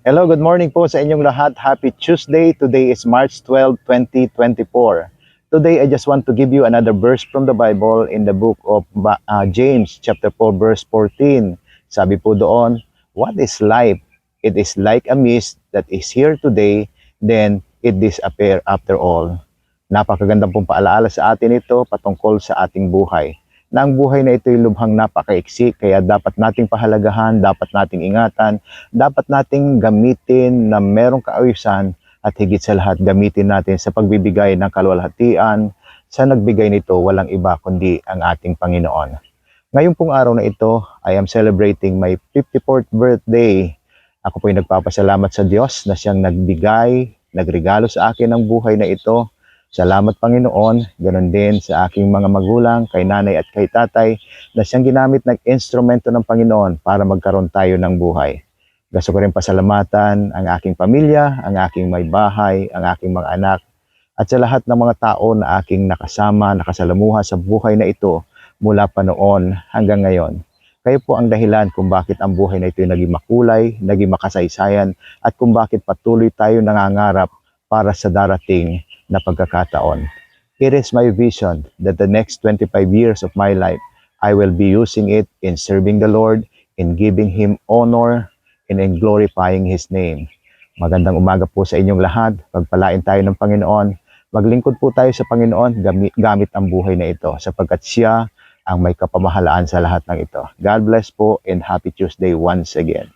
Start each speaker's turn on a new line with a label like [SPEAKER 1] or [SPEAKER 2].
[SPEAKER 1] Hello, good morning po sa inyong lahat. Happy Tuesday. Today is March 12, 2024. Today, I just want to give you another verse from the Bible in the book of James, chapter 4, verse 14. Sabi po doon, what is life? It is like a mist that is here today, then it disappear after all. Napakagandang pong paalaala sa atin ito patungkol sa ating buhay. Na ang buhay na ito ay lubhang napakaiksi, kaya dapat nating pahalagahan, dapat nating ingatan, dapat nating gamitin na merong kaayusan at higit sa lahat gamitin natin sa pagbibigay ng kaluwalhatian. Sa nagbigay nito, walang iba kundi ang ating Panginoon. Ngayong pong araw na ito, I am celebrating my 54th birthday. Ako po ay nagpapasalamat sa Diyos na siyang nagbigay, nagregalo sa akin ng buhay na ito. Salamat Panginoon, ganoon din sa aking mga magulang, kay nanay at kay tatay na siyang ginamit ng instrumento ng Panginoon para magkaroon tayo ng buhay. Gusto ko rin pasalamatan ang aking pamilya, ang aking may bahay, ang aking mga anak, at sa lahat ng mga tao na aking nakasama, nakasalamuha sa buhay na ito mula pa noon hanggang ngayon. Kayo po ang dahilan kung bakit ang buhay na ito ay naging makulay, naging makasaysayan, at kung bakit patuloy tayo nangangarap para sa darating na pagkakataon. It is my vision that the next 25 years of my life, I will be using it in serving the Lord, in giving Him honor, and in glorifying His name. Magandang umaga po sa inyong lahat. Pagpalain tayo ng Panginoon. Maglingkod po tayo sa Panginoon gamit ang buhay na ito sapagkat Siya ang may kapamahalaan sa lahat ng ito. God bless po and happy Tuesday once again.